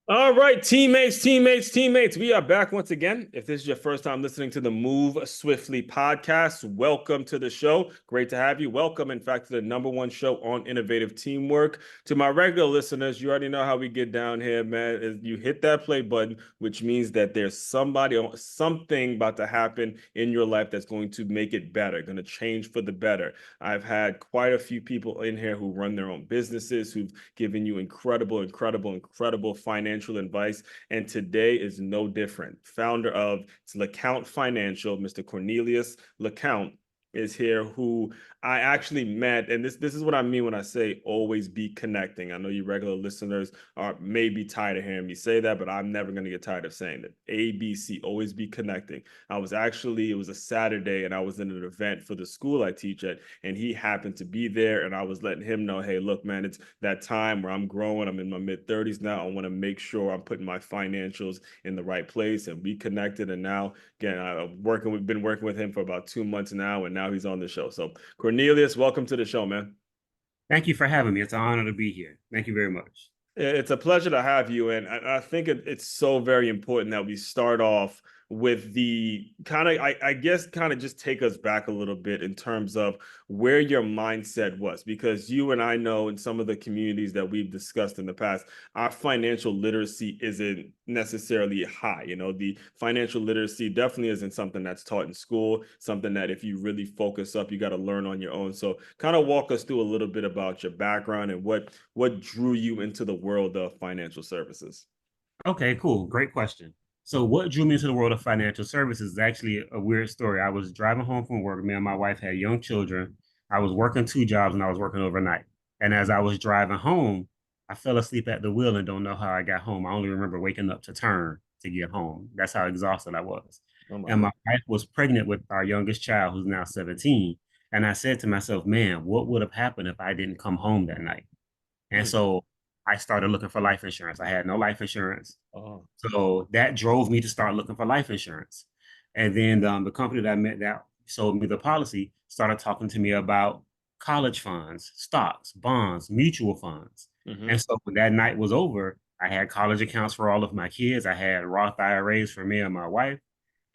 All right, teammates. We are back once again. If this is your first time listening to the Move Swiftly podcast, welcome to the show. Great to have you. Welcome, in fact, to the number one show on innovative teamwork. To my regular listeners, you already know how we get down here, man. You hit that play button, which means that there's somebody or something about to happen in your life that's going to make it better, going to change for the better. I've had quite a few people in here who run their own businesses, who've giving you incredible financial advice. And today is no different. Founder of Lecounte Financial, Mr. Cornelius Lecounte, is here, who I actually met. And this is what I mean when I say always be connecting. I know you regular listeners are maybe tired of hearing me say that, but I'm never going to get tired of saying it. ABC, always be connecting. It was a Saturday and I was in an event for the school I teach at, and he happened to be there. And I was letting him know, hey, look, man, it's that time where I'm growing. I'm in my mid 30s now. I want to make sure I'm putting my financials in the right place and be connected. And now, again, we've been working with him for about 2 months now, and now he's on the show. So, Cornelius, welcome to the show, man. Thank you for having me. It's an honor to be here. Thank you very much. It's a pleasure to have you. And I think it's so very important that we start off with the kind of, I guess, kind of just take us back a little bit in terms of where your mindset was. Because you and I know in some of the communities that we've discussed in the past, our financial literacy isn't necessarily high. You know, the financial literacy definitely isn't something that's taught in school, something that if you really focus up, you got to learn on your own. So kind of walk us through a little bit about your background and what drew you into the world of financial services. Okay, cool. Great question. So, what drew me into the world of financial services is actually a weird story. I was driving home from work. Me and my wife had young children. I was working two jobs and I was working overnight. And as I was driving home, I fell asleep at the wheel and don't know how I got home. I only remember waking up to turn to get home. That's how exhausted I was. Oh my And my God. wife was pregnant with our youngest child, who's now 17. And I said to myself, man, what would have happened if I didn't come home that night? And Mm. so I started looking for life insurance. I had no life insurance. Oh. So that drove me to start looking for life insurance. And then the company that I met that sold me the policy started talking to me about college funds, stocks, bonds, mutual funds. Hmm. And so when that night was over, I had college accounts for all of my kids. I had Roth IRAs for me and my wife.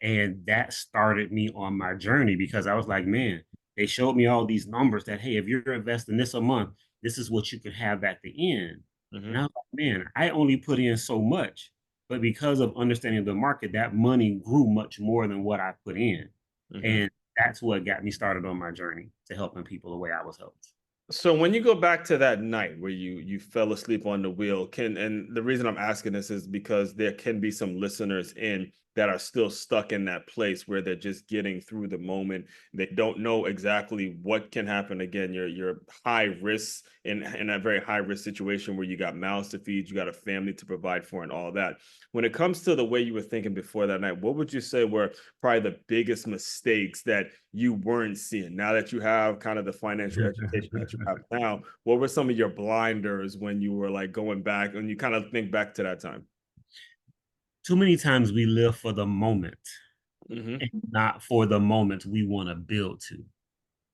And that started me on my journey because I was like, man, they showed me all these numbers that, hey, if you're investing this a month, this is what you can have at the end. And I Hmm. was like, man, I only put in so much. But because of understanding the market, that money grew much more than what I put in. Hmm. And that's what got me started on my journey to helping people the way I was helped. So when you go back to that night where you fell asleep on the wheel, can and the reason I'm asking this is because there can be some listeners in that are still stuck in that place where they're just getting through the moment. They don't know exactly what can happen. Again, you're high risk in a very high risk situation where you got mouths to feed, you got a family to provide for, and all that. When it comes to the way you were thinking before that night, what would you say were probably the biggest mistakes that you weren't seeing now that you have kind of the financial education that you have now? What were some of your blinders when you were like going back and you kind of think back to that time? Too many times we live for the moment Hmm. and not for the moment we want to build to.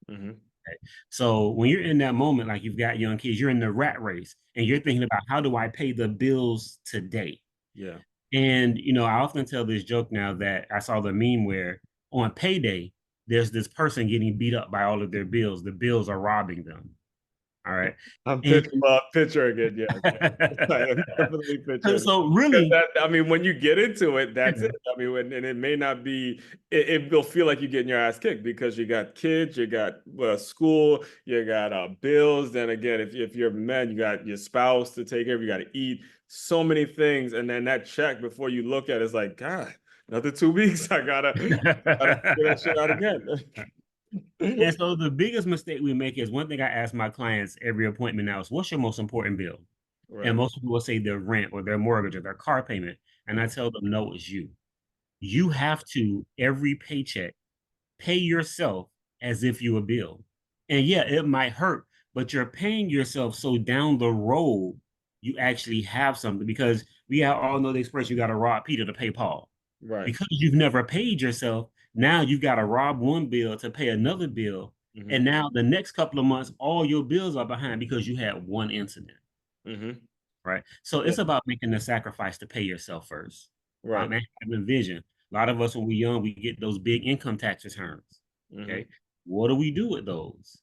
Hmm. Okay. So when you're in that moment, like you've got young kids, you're in the rat race and you're thinking about how do I pay the bills today? Yeah. And I often tell this joke now that I saw the meme where on payday, there's this person getting beat up by all of their bills. The bills are robbing them. All right. I'm And picturing it. Yes, I'm definitely picturing it. so Because really, I mean, when you get into it, that's yeah. it. I mean, and it may not be, it will feel like you're getting your ass kicked because you got kids, you got school, you got bills. Then again, if you're a man, you got your spouse to take care of, you got to eat so many things. And then that check before you look at it is like, God, another 2 weeks, I gotta figure that shit out again. And so the biggest mistake we make is one thing I ask my clients every appointment now is what's your most important bill? And Right. most people will say their rent or their mortgage or their car payment. And I tell them, no, it's you. You have to every paycheck pay yourself as if you a bill. And yeah, it might hurt, but you're paying yourself so down the road you actually have something because all know the expression you got to rob Peter to pay Paul. Right. Because you've never paid yourself, now you've got to rob one bill to pay another bill. Hmm. And now the next couple of months, all your bills are behind because you had one incident. Hmm. right? So Yeah. it's about making the sacrifice to pay yourself first. Right. And having a vision. A lot of us, when we're young, we get those big income tax returns. Hmm. Okay. What do we do with those?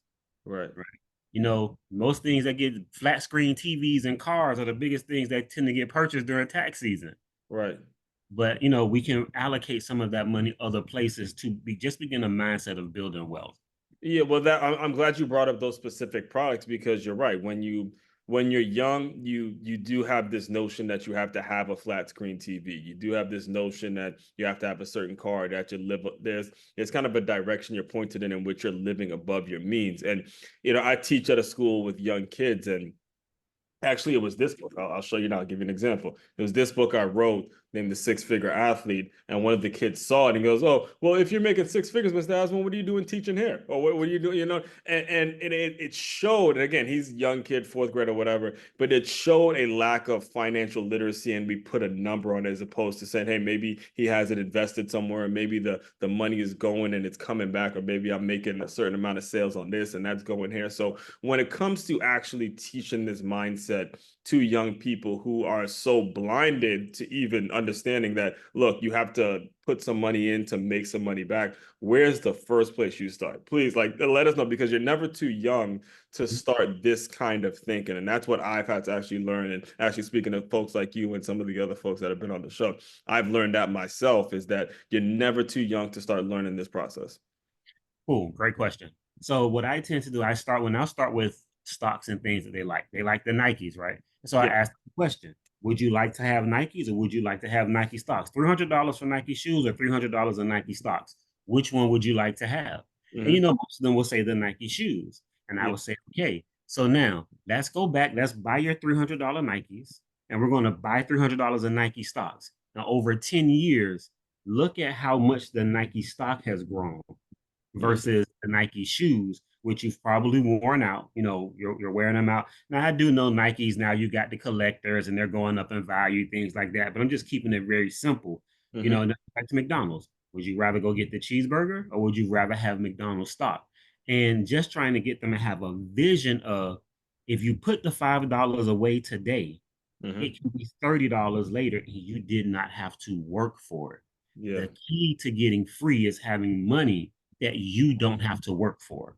Right. Right. Most things that get flat screen TVs and cars are the biggest things that tend to get purchased during tax season. Right. But we can allocate some of that money other places to begin a mindset of building wealth. Yeah, well, that I'm glad you brought up those specific products because you're right. When you're young, you do have this notion that you have to have a flat screen TV. You do have this notion that you have to have a certain car that you live. There's kind of a direction you're pointed in which you're living above your means. And I teach at a school with young kids, and actually, it was this book. I'll show you now. I'll give you an example. It was this book I wrote named The Six Figure Athlete. And one of the kids saw it and goes, "Oh, well, if you're making six figures, Mr. Asman, what are you doing teaching here? Or what are you doing? And it showed, and again, he's a young kid, fourth grade or whatever, but it showed a lack of financial literacy. And we put a number on it as opposed to saying, hey, maybe he has it invested somewhere, and maybe the money is going and it's coming back, or maybe I'm making a certain amount of sales on this and that's going here. So when it comes to actually teaching this mindset to young people who are so blinded to even understanding that, look, you have to put some money in to make some money back, where's the first place you start? Please, like, let us know, because you're never too young to start this kind of thinking. And that's what I've had to actually learn. And actually, speaking of folks like you and some of the other folks that have been on the show, I've learned that myself, is that you're never too young to start learning this process. Cool, great question. So what I tend to do, I'll start with stocks and things that they like. They like the Nikes, right? So I Yeah. ask the question: would you like to have Nikes, or would you like to have Nike stocks? $300 for Nike shoes, or $300 in Nike stocks? Which one would you like to have? And Hmm. most of them will say the Nike shoes, and I Yeah. will say, okay. So now let's go back. Let's buy your $300 Nikes, and we're going to buy $300 in Nike stocks. Now, over 10 years, look at how much the Nike stock has grown Hmm. versus the Nike shoes, which you've probably worn out. You're wearing them out. Now I do know Nikes now. You got the collectors and they're going up in value, things like that. But I'm just keeping it very simple. Hmm. Back to McDonald's. Would you rather go get the cheeseburger, or would you rather have McDonald's stock? And just trying to get them to have a vision of, if you put the $5 away today, Hmm. it can be $30 later, and you did not have to work for it. Yeah. The key to getting free is having money that you don't have to work for.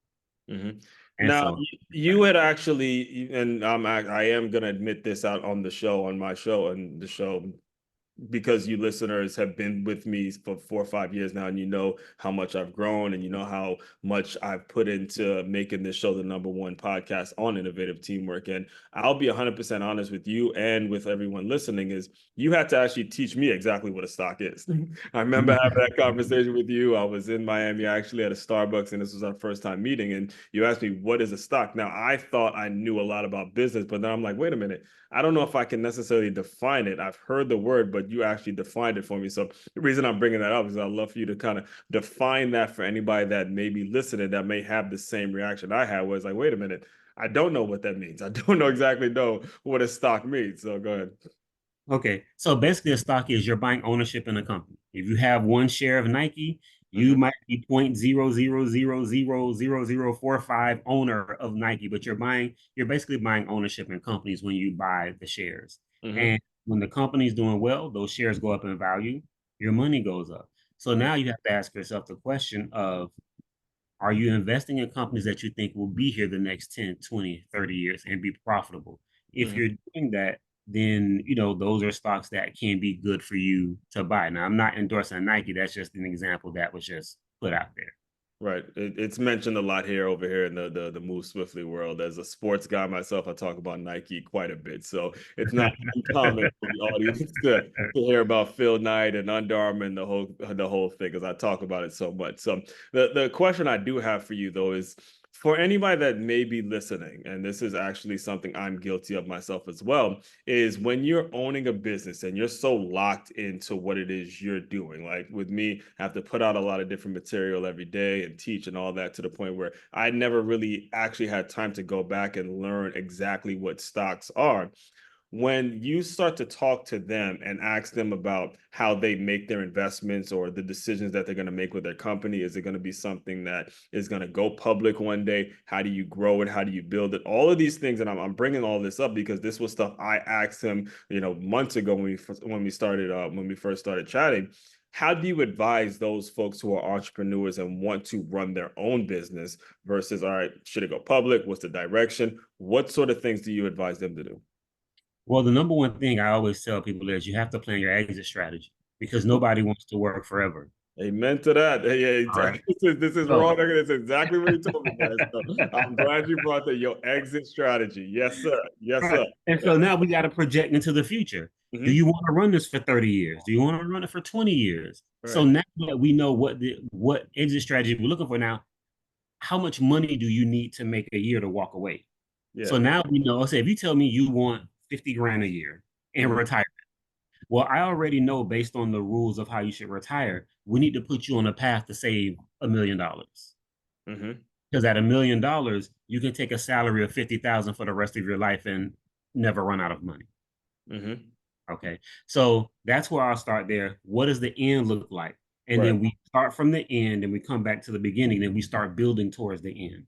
Hmm. And Now, so, you had actually, and I am gonna admit this out on the show, on my show, and the show, because you listeners have been with me for 4 or 5 years now, and you know how much I've grown, and you know how much I've put into making this show the number one podcast on innovative teamwork. And I'll be 100% honest with you and with everyone listening, is you had to actually teach me exactly what a stock is. I remember having that conversation with you. I was in Miami actually at a Starbucks, and this was our first time meeting, and you asked me, what is a stock? Now, I thought I knew a lot about business, but then I'm like, wait a minute, I don't know if I can necessarily define it. I've heard the word, but you actually defined it for me. So the reason I'm bringing that up is I'd love for you to kind of define that for anybody that may be listening that may have the same reaction I had, where it's like, wait a minute, I don't know what that means. I don't know what a stock means. So go ahead. okay. So basically, a stock is you're buying ownership in a company. If you have one share of Nike, you Hmm. might be 0.000000045 owner of Nike, but you're basically buying ownership in companies when you buy the shares. Hmm. And when the company's doing well, those shares go up in value, your money goes up. So Hmm. now you have to ask yourself the question of, are you investing in companies that you think will be here the next 10, 20, 30 years and be profitable? If Hmm. you're doing that, then those are stocks that can be good for you to buy. Now, I'm not endorsing Nike. That's just an example that was just put out there. Right. It's mentioned a lot here over here in the move swiftly world. As a sports guy myself, I talk about Nike quite a bit. So it's not uncommon for the audience to hear about Phil Knight and Under Armour and the whole thing, because I talk about it so much. So the question I do have for you though is, for anybody that may be listening, and this is actually something I'm guilty of myself as well, is when you're owning a business and you're so locked into what it is you're doing. Like with me, I have to put out a lot of different material every day and teach and all that, to the point where I never really actually had time to go back and learn exactly what stocks are. when you start to talk to them and ask them about how they make their investments or the decisions that they're going to make with their company, is it going to be something that is going to go public one day? How do you grow it? How do you build it? All of these things, and I'm bringing all this up because this was stuff I asked him, months ago when we first started chatting. How do you advise those folks who are entrepreneurs and want to run their own business versus, all right, should it go public? What's the direction? What sort of things do you advise them to do? Well, the number one thing I always tell people is you have to plan your exit strategy because nobody wants to work forever. Amen to that. Hey, All right. this is So, raw. This is exactly what you told me, guys. So I'm glad you brought that. Your exit strategy. Yes, sir. Yes, right. sir. And so now we got to project into the future. Do Hmm. you want to run this for 30 years? Do you want to run it for 20 years? So Right. now that we know what exit strategy we're looking for now, how much money do you need to make a year to walk away? Yeah. So now we know, say if you tell me you want 50 grand a year and Hmm. retire. Well, I already know based on the rules of how you should retire, we need to put you on a path to save $1 million. Hmm. Because at $1 million, you can take a salary of 50,000 for the rest of your life and never run out of money. Hmm. Okay. So that's where I'll start there. What does the end look like? And Right. then we start from the end and we come back to the beginning and we start building towards the end.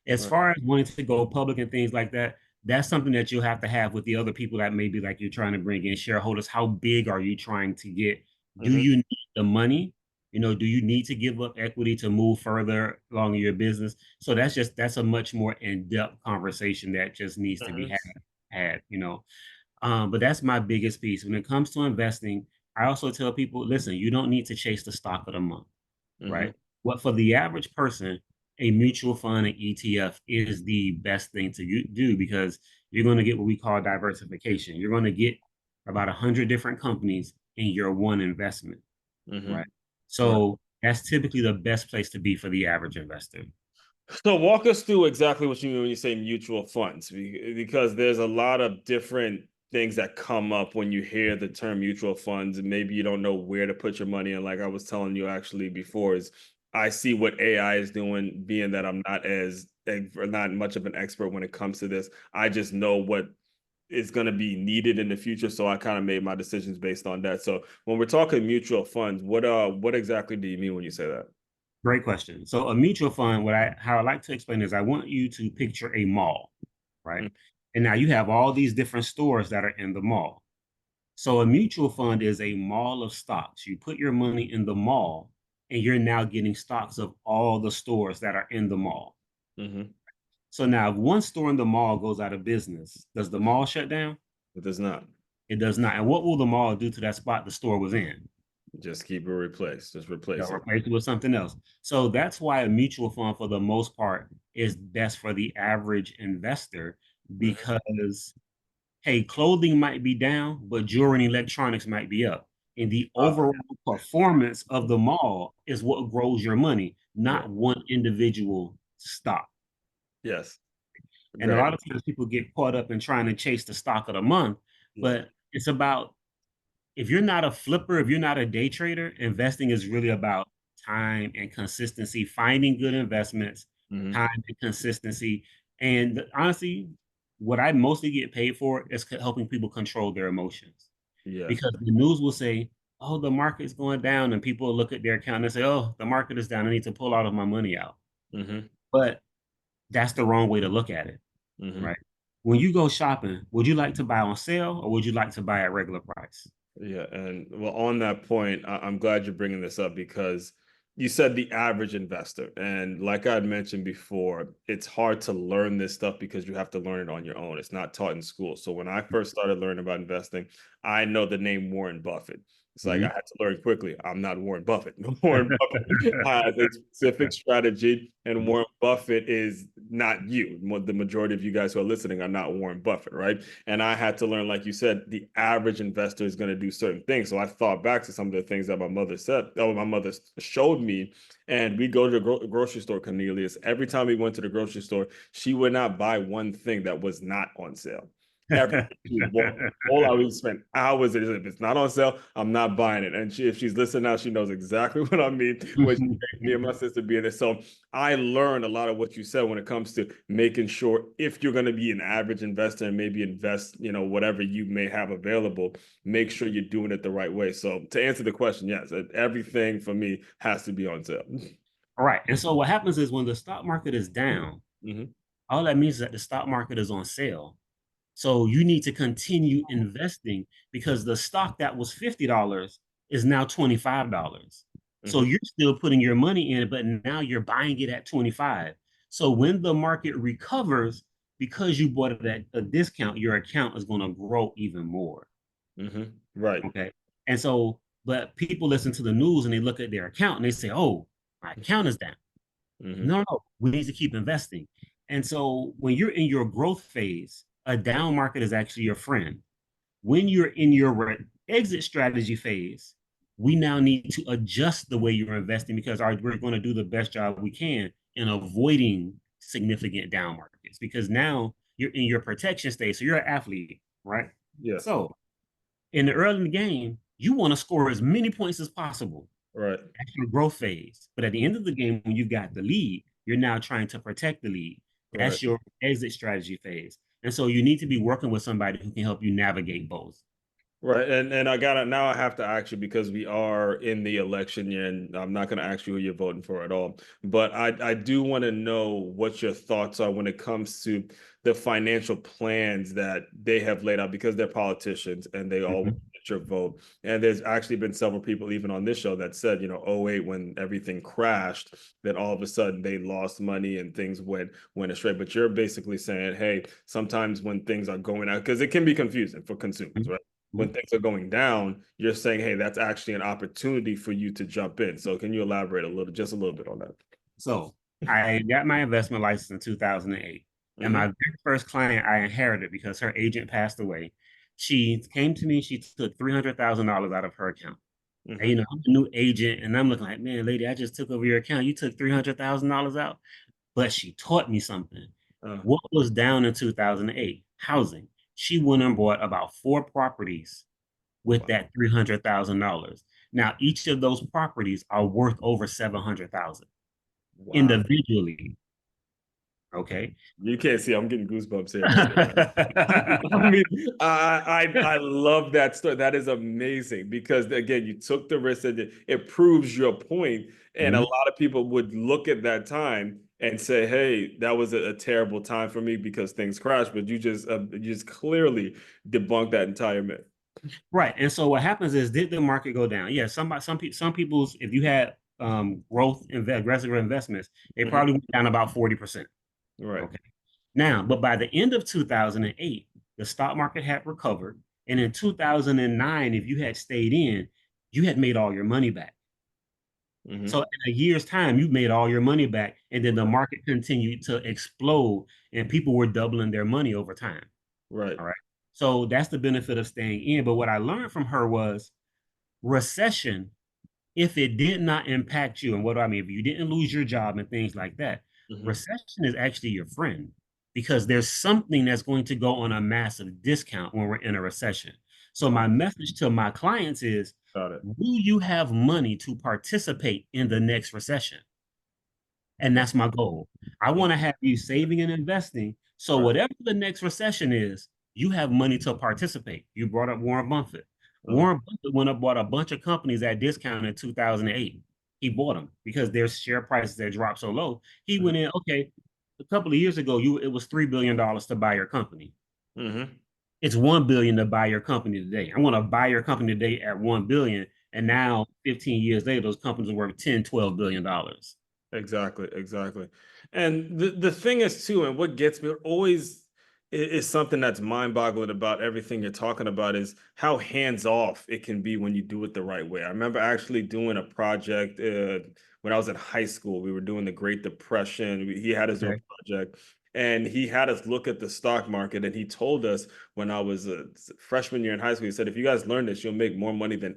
As Right. far as wanting to go public and things like that, that's something that you'll have to have with the other people that maybe like you're trying to bring in shareholders. How big are you trying to get? Do Hmm. you need the money? Do you need to give up equity to move further along in your business? So that's a much more in-depth conversation that just needs to be Hmm. had. But that's my biggest piece. When it comes to investing, I also tell people, listen, you don't need to chase the stock of the month, Hmm. right? What for the average person, a mutual fund and ETF is the best thing to do because you're going to get what we call diversification. You're going to get about 100 different companies in your one investment, right? Hmm. Right. So that's typically the best place to be for the average investor. So walk us through exactly what you mean when you say mutual funds, because there's a lot of different things that come up when you hear the term mutual funds, and maybe you don't know where to put your money in. Like I was telling you actually before, is I see what AI is doing, being that I'm not much of an expert when it comes to this. I just know what is going to be needed in the future, so I kind of made my decisions based on that. So when we're talking mutual funds, what exactly do you mean when you say that? Great question. So a mutual fund, how I like to explain is I want you to picture a mall, right? And now you have all these different stores that are in the mall. So a mutual fund is a mall of stocks. You put your money in the mall and you're now getting stocks of all the stores that are in the mall. Mm-hmm. So now if one store in the mall goes out of business, does the mall shut down? It does not. It does not. And what will the mall do to that spot the store was in? Just keep it replaced. Just replace They'll it. replace it with something else. So that's why a mutual fund, for the most part, is best for the average investor Mhm. because, hey, clothing might be down, but jewelry and electronics might be up. And the Ah, overall performance of the mall is what grows your money, yeah. not one individual stock. Yes. And a Very. lot of times people get caught up in trying to chase the stock of the month, Yeah. but it's about if you're not a flipper, if you're not a day trader, investing is really about time and consistency, finding good investments, Hmm. time and consistency. And honestly, what I mostly get paid for is helping people control their emotions. Yeah. Because the news will say, oh, the market's going down, and people will look at their account and say, oh, the market is down. I need to pull all of my money out. Hmm. But that's the wrong way to look at it, Hmm. right? When you go shopping, would you like to buy on sale or would you like to buy at regular price? Yeah, and well, on that point, I'm glad you're bringing this up because you said the average investor, and like I had mentioned before, it's hard to learn this stuff because you have to learn it on your own. It's not taught in school. So when I first started learning about investing, I know the name Warren Buffett. It's like I Mhm. had to learn quickly. I'm not Warren Buffett. Warren Buffett has a specific strategy, and Warren Buffett is not you. The majority of you guys who are listening are not Warren Buffett, right? And I had to learn, like you said, the average investor is going to do certain things. So I thought back to some of the things that my mother said, my mother showed me. And we go to the grocery store, Cornelius. Every time we went to the grocery store, she would not buy one thing that was not on sale. everything. All I would spend hours. If it's not on sale, I'm not buying it. And if she's listening now, she knows exactly what I mean when me and my sister being there. So I learned a lot of what you said when it comes to making sure if you're going to be an average investor and maybe invest, whatever you may have available, make sure you're doing it the right way. So to answer the question, yes, everything for me has to be on sale. Right. And so what happens is when the stock market is down, all that means is that the stock market is on sale. So you need to continue investing because the stock that was $50 is now $25. So you're still putting your money in it, but now you're buying it at 25. So when the market recovers, because you bought it at a discount, your account is going to grow even more. Right. Okay. And so, but people listen to the news and they look at their account and they say, oh, my account is down. No, we need to keep investing. And so when you're in your growth phase, a down market is actually your friend. When you're in your exit strategy phase, we now need to adjust the way you're investing because we're going to do the best job we can in avoiding significant down markets because now you're in your protection stage. So you're an athlete, right? Yes. So in the early game, you want to score as many points as possible. Right. That's your growth phase. But at the end of the game, when you've got the lead, you're now trying to protect the lead. That's your exit strategy phase. And so you need to be working with somebody who can help you navigate both. Right. And I have to ask you because we are in the election year and I'm not going to ask you who you're voting for at all. But I do want to know what your thoughts are when it comes to the financial plans that they have laid out because they're politicians and they all want your vote. And there's actually been several people even on this show that said, 08 when everything crashed, that all of a sudden they lost money and things went astray. But you're basically saying, hey, sometimes when things are going out, because it can be confusing for consumers, right? When things are going down, you're saying, hey, that's actually an opportunity for you to jump in. So can you elaborate just a little bit on that? So I got my investment license in 2008. And my very first client I inherited because her agent passed away. She came to me, she took $300,000 out of her account. And, I'm a new agent, and I'm looking like, man, lady, I just took over your account. You took $300,000 out. But she taught me something. What was down in 2008? Housing. She went and bought about 4 properties with that $300,000. Now, each of those properties are worth over $700,000 individually. Okay. You can't see. I'm getting goosebumps here. I mean, I love that story. That is amazing because again, you took the risk and it proves your point. And a lot of people would look at that time and say, "Hey, that was a terrible time for me because things crashed." But you just clearly debunked that entire myth. Right. And so what happens is, did the market go down? Yeah, some people's, if you had growth aggressive investments, they probably went down about 40%. Right. Okay. Now, but by the end of 2008, the stock market had recovered. And in 2009, if you had stayed in, you had made all your money back. So in a year's time, you made all your money back. And then the market continued to explode and people were doubling their money over time. Right. All right. So that's the benefit of staying in. But what I learned from her was recession, if it did not impact you, and what do I mean? If you didn't lose your job and things like that, recession is actually your friend because there's something that's going to go on a massive discount when we're in a recession. So my message to my clients is, do you have money to participate in the next recession? And that's my goal. I want to have you saving and investing. So whatever the next recession is, you have money to participate. You brought up Warren Buffett. Warren Buffett went up, bought a bunch of companies at discount in 2008. He bought them because their share prices had dropped so low. He went in, okay, a couple of years ago, it was $3 billion to buy your company. It's $1 billion to buy your company today. I want to buy your company today at $1 billion. And now 15 years later, those companies are worth $10, $12 billion. Exactly. And the thing is too, and what gets me always is something that's mind-boggling about everything you're talking about is how hands-off it can be when you do it the right way. I remember actually doing a project when I was in high school. We were doing the Great Depression. He had his own project. And he had us look at the stock market, and he told us when I was a freshman year in high school, he said, if you guys learn this, you'll make more money than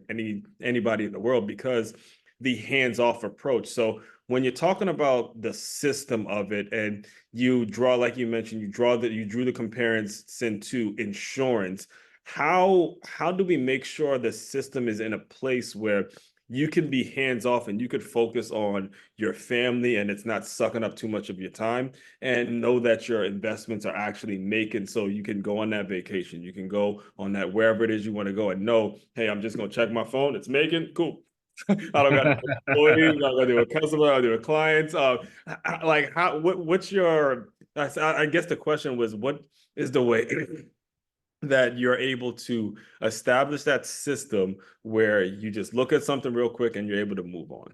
anybody in the world because the hands-off approach. So when you're talking about the system of it, and you draw, like you mentioned, you drew the comparison to insurance. How do we make sure the system is in a place where you can be hands off and you could focus on your family and it's not sucking up too much of your time, and know that your investments are actually making, so you can go on that vacation, you can go on that wherever it is you want to go, and know, hey, I'm just going to check my phone, it's making, cool. I don't got employees, I got to deal with customers, I got to deal with clients. Like what's your, I guess the question was, what is the way that you're able to establish that system where you just look at something real quick and you're able to move on?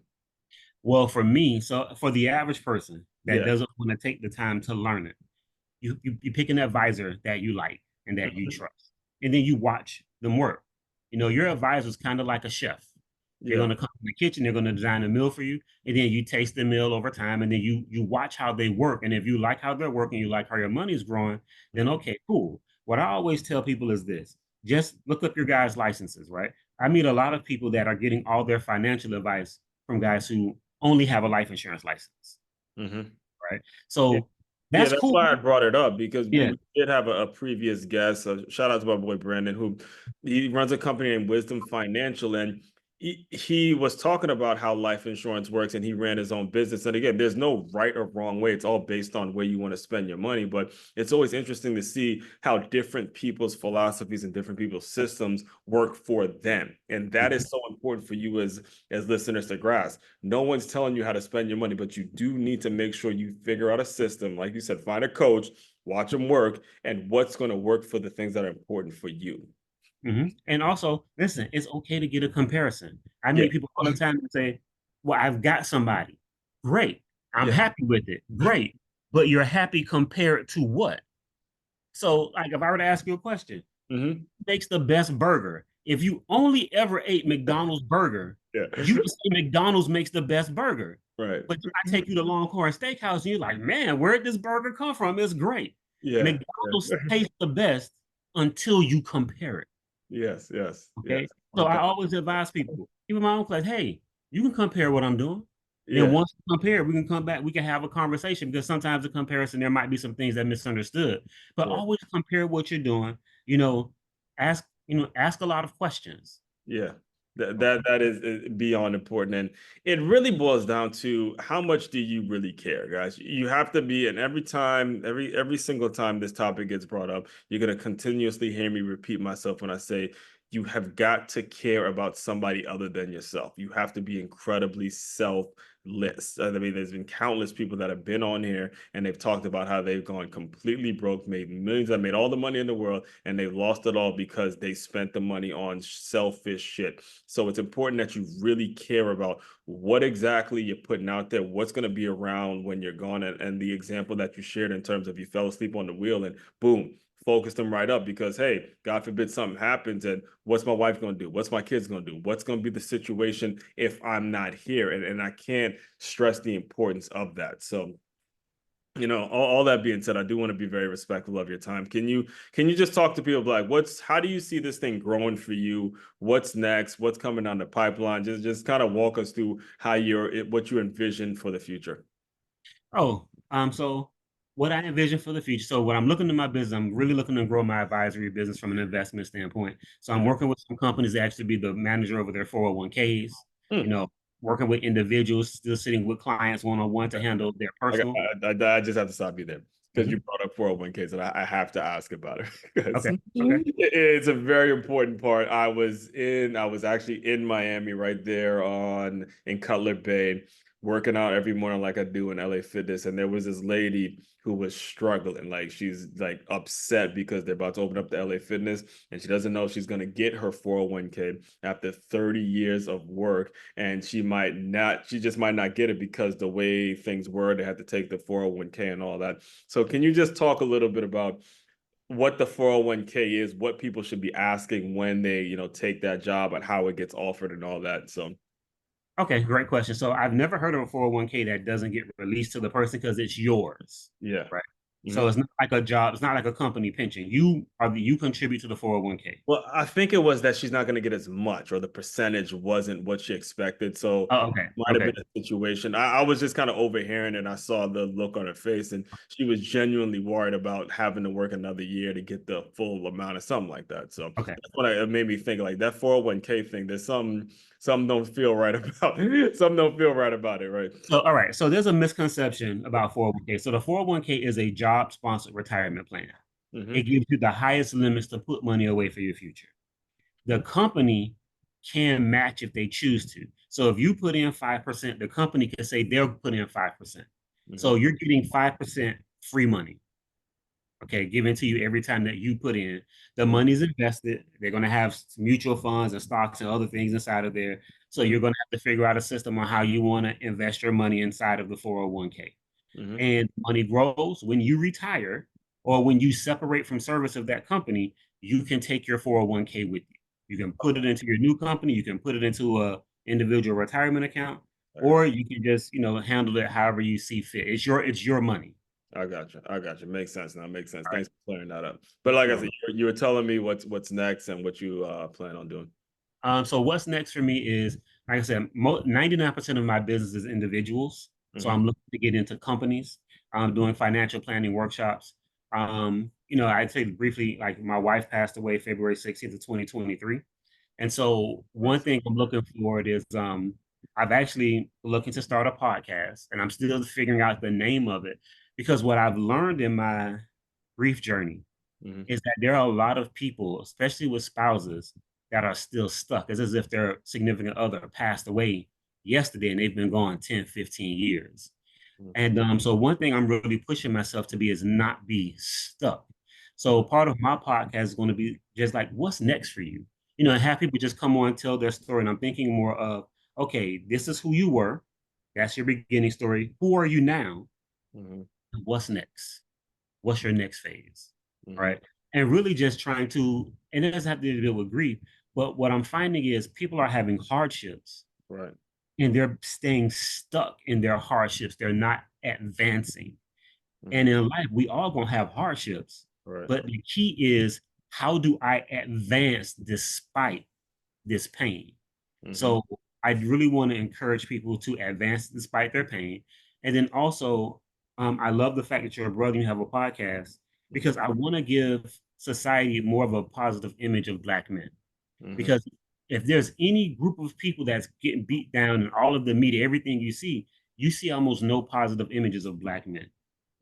Well, for me, so for the average person that Yeah. doesn't want to take the time to learn it, you pick an advisor that you like and that you Mhm. trust, and then you watch them work. Your advisor is kind of like a chef. They're Yeah. going to come in the kitchen, they're going to design a meal for you, and then you taste the meal over time, and then you watch how they work. And if you like how they're working, you like how your money is growing, then Mhm. okay, cool. What I always tell people is this: just look up your guys' licenses, right? I meet a lot of people that are getting all their financial advice from guys who only have a life insurance license, Mhm. right? Yeah. So Yeah, that's that's cool. why I brought it up, because Yeah. we did have a previous guest. Shout out to my boy Brandon, who he runs a company named Wisdom Financial, and he was talking about how life insurance works, and he ran his own business. And again, there's no right or wrong way; it's all based on where you want to spend your money. But it's always interesting to see how different people's philosophies and different people's systems work for them, and that is so important for you as listeners to grasp. No one's telling you how to spend your money, but you do need to make sure you figure out a system. Like you said, find a coach, watch them work, and what's going to work for the things that are important for you. And also, listen, it's okay to get a comparison. I Yeah. meet people all the time and say, well, I've got somebody. Great. I'm Yeah. happy with it. Great. But you're happy compared to what? So, like, if I were to ask you a question, Hmm. who makes the best burger? If you only ever ate McDonald's burger, Yeah. you would say McDonald's makes the best burger. Right. But I take you to Longhorn Steakhouse and you're like, man, where did this burger come from? It's great. Yeah. McDonald's Yeah. tastes the best until you compare it. Yes. Yes. Yes. Okay. So I 1,000. always advise people, even my own class, hey, you can compare what I'm doing. Then Yeah. once you compare, we can come back, we can have a conversation because sometimes the comparison, there might be some things that misunderstood. But Yeah. always compare what you're doing, you know, ask a lot of questions. Yeah, that Okay. that that is beyond important, and it really boils down to how much do you really care, guys. You have to be, and every time, every single time this topic gets brought up, you're gonna continuously hear me repeat myself when I say you have got to care about somebody other than yourself. You have to be incredibly selfless. I mean, there's been countless people that have been on here and they've talked about how they've gone completely broke, made millions, that made all the money in the world, and they lost it all because they spent the money on selfish shit. So it's important that you really care about what exactly you're putting out there, what's going to be around when you're gone. And the example that you shared in terms of you fell asleep on the wheel and boom, focus them right up, because hey, God forbid something happens, and what's my wife going to do, what's my kids going to do, what's going to be the situation if I'm not here, and I can't stress the importance of that. So all that being said, I do want to be very respectful of your time. Can you just talk to people like, how do you see this thing growing for you? What's next? What's coming down the pipeline? Just kind of walk us through what you envision for the future. So what I envision for the future. So when I'm looking at my business, I'm really looking to grow my advisory business from an investment standpoint. So I'm Mhm. working with some companies to actually be the manager over their 401ks, you Hmm. know, working with individuals, still sitting with clients one-on-one to handle their personal. I just have to stop you there because you Mhm. brought up 401ks, and I have to ask about it because Okay. Okay. it's a very important part. I was actually in Miami right there in Cutler Bay, working out every morning like I do in LA Fitness, and there was this lady who was struggling, like she's like upset because they're about to open up the LA Fitness, and she doesn't know if she's gonna get her 401k after 30 years of work, and she just might not get it because the way things were, they had to take the 401k and all that. So can you just talk a little bit about what the 401k is, what people should be asking when they take that job, and how it gets offered and all that? So Okay, great question. So I've never heard of a 401k that doesn't get released to the person because it's yours, yeah. right? So Mhm. it's not like a job. It's not like a company pension. You contribute to the 401k. Well, I think it was that she's not going to get as much, or the percentage wasn't what she expected. So Oh, okay. might have Okay. been a situation. I was just kind of overhearing and I saw the look on her face, and she was genuinely worried about having to work another year to get the full amount or something like that. So Okay. that's what it made me think like that 401k thing. There's some don't feel right about some don't feel right about it, right? So, all right. So there's a misconception about 401k. So the 401k is a job sponsored retirement plan. It Hmm. gives you the highest limits to put money away for your future. The company can match if they choose to. So if you put in 5%, the company can say they'll put in 5%. So Hmm. you're getting 5% free money. Okay, given to you every time that you put in. The Hmm. money's invested. They're going to have mutual funds and stocks and other things inside of there. So Hmm. you're going to have to figure out a system on how you want to invest your money inside of the 401k. Hmm. And money grows when you retire or when you separate from service of that company, you can take your 401k with you. You can put it into your new company, you can put it into a individual retirement account, I got or you can just, handle it however you see fit. It's your money. I got you. I got you. Makes sense now. Makes sense. All right. Thanks for clearing that up. But like I No. said, you were telling me what's next and what you plan on doing. So what's next for me is, like I said, 99% of my business is individuals. So Hmm. I'm looking to get into companies. I'm doing financial planning workshops. I'd say briefly, like my wife passed away February 16th of 2023. And so one thing I'm looking forward is I've actually looking to start a podcast and I'm still figuring out the name of it because what I've learned in my grief journey Hmm. is that there are a lot of people, especially with spouses, that are still stuck. It's as if their significant other passed away yesterday and they've been gone 10, 15 years. And so one thing I'm really pushing myself to be is not be stuck. So part of my podcast is going to be just like, what's next for you? And have people just come on and tell their story. And I'm thinking more of, okay, this is who you were. That's your beginning story. Who are you now? Hmm. What's next? What's your next phase? All Hmm. right. And really just trying to, and it doesn't have to do with grief, but what I'm finding is people are having hardships Right. and they're staying stuck in their hardships. They're not advancing. Hmm. And in life, we all gonna have hardships. Right. But the key is how do I advance despite this pain? Hmm. So I really want to encourage people to advance despite their pain. And then also, I love the fact that you're a brother, you have a podcast, Hmm. because I want to give society more of a positive image of Black men. Hmm. Because if there's any group of people that's getting beat down in all of the media, everything you see almost no positive images of Black men.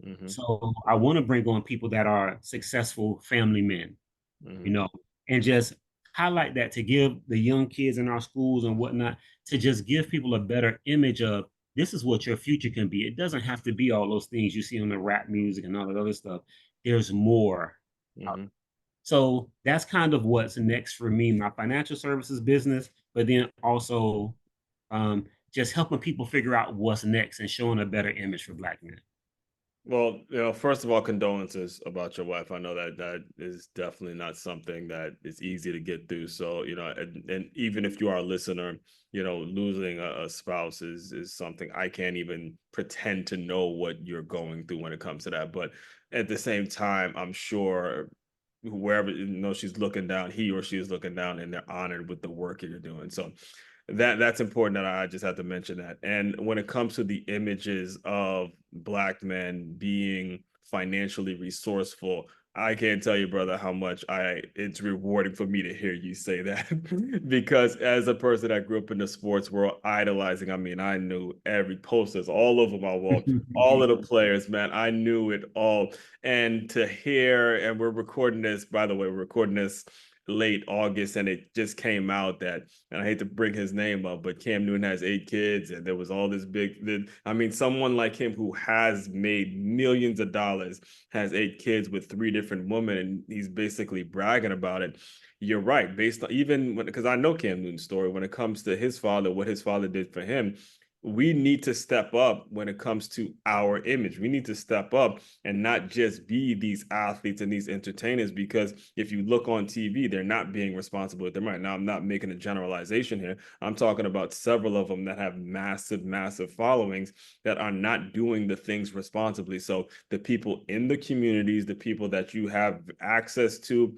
Hmm. So I want to bring on people that are successful family men, you Hmm. know, and just highlight that to give the young kids in our schools and whatnot, to just give people a better image of this is what your future can be. It doesn't have to be all those things you see on the rap music and all that other stuff. There's more. Hmm. So that's kind of what's next for me, my financial services business, but then also just helping people figure out what's next and showing a better image for Black men. Well, first of all, condolences about your wife. I know that that is definitely not something that is easy to get through. So, and even if you are a listener, losing a spouse is something I can't even pretend to know what you're going through when it comes to that. But at the same time, I'm sure wherever she's looking down, he or she is looking down, and they're honored with the work that you're doing. So that's important that I just have to mention that. And when it comes to the images of Black men being financially resourceful, I can't tell you, brother, how much I it's rewarding for me to hear you say that. Because as a person that grew up in the sports world, idolizing, I mean, I knew every posters all over my wall, all of the players, man. I knew it all. And to hear, and we're recording this, by the way, we're recording this late August, and it just came out that, and I hate to bring his name up, but Cam Newton has 8 kids, and there was all this I mean, someone like him who has made millions of dollars has 8 kids with 3 different women, and he's basically bragging about it. You're right, based on even when, because I know Cam Newton's story when it comes to his father, what his father did for him. we need to step up when it comes to our image. We need to step up and not just be these athletes and these entertainers, because if you look on TV, they're not being responsible with their money. Now, I'm not making a generalization here. I'm talking about several of them that have massive, massive followings that are not doing the things responsibly. So the people in the communities, the people that you have access to,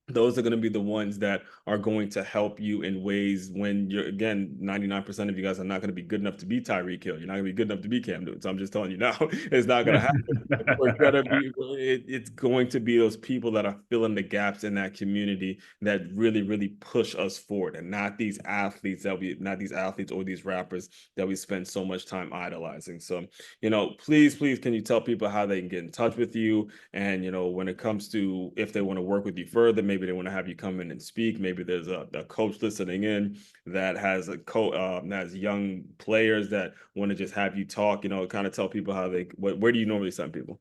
those are going to be the ones that are going to help you in ways when you're, again, 99% of you guys are not going to be good enough to be Tyreek Hill. You're not going to be good enough to be Cam Newton. So I'm just telling you now, it's not going to happen. It's going to be those people that are filling the gaps in that community that really, really push us forward, and not these athletes or these rappers that we spend so much time idolizing. So, please, can you tell people how they can get in touch with you? And, when it comes to if they want to work with you further, maybe they want to have you come in and speak. Maybe there's a coach listening in that has has young players that want to just have you talk, kind of tell people how where do you normally send people?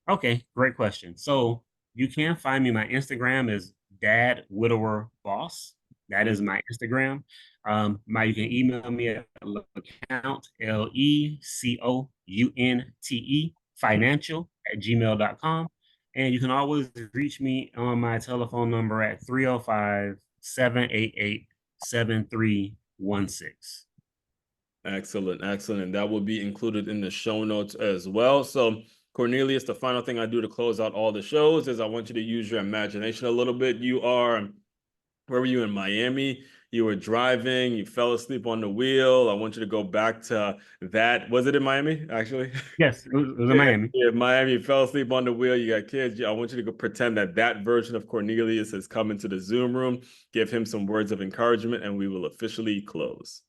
Okay, great question. So you can find me. My Instagram is Dad Widower Boss. That is my Instagram. You can email me at Lecounte, LECOUNTE, financial at gmail.com. And you can always reach me on my telephone number at 305-788-7316. Excellent, excellent. And that will be included in the show notes as well. So, Cornelius, the final thing I do to close out all the shows is I want you to use your imagination a little bit. Where were you, in Miami? You were driving, you fell asleep on the wheel. I want you to go back to that. Was it in Miami, actually? Yes, it was in Yeah, Miami. yeah, Miami. You fell asleep on the wheel. You got kids. I want you to go pretend that version of Cornelius has come into the Zoom room. Give him some words of encouragement, and we will officially close.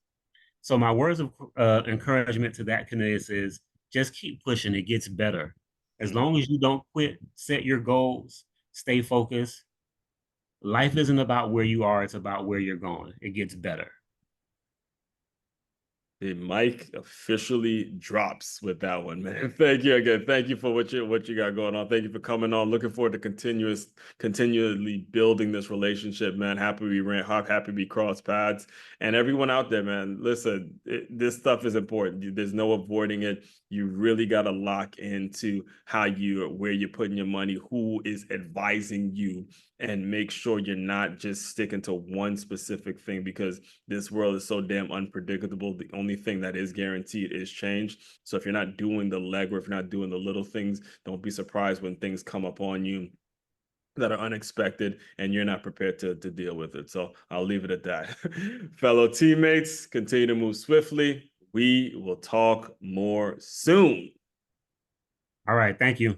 So my words of encouragement to that, Cornelius, is just keep pushing. It gets better. As long as you don't quit, set your goals, stay focused. Life isn't about where you are, it's about where you're going. It gets better. The mic officially drops with that one, man. Thank you again. Thank you for what you got going on. Thank you for coming on. Looking forward to continually building this relationship, man. Happy we cross paths. And everyone out there, man, listen, this stuff is important. There's no avoiding it. You really got to lock into where you're putting your money, who is advising you, and make sure you're not just sticking to one specific thing, because this world is so damn unpredictable. The only thing that is guaranteed is change. So if you're not doing the legwork, if you're not doing the little things, don't be surprised when things come up on you that are unexpected and you're not prepared to deal with it. So I'll leave it at that. Fellow teammates, continue to move swiftly. We will talk more soon. All right. Thank you.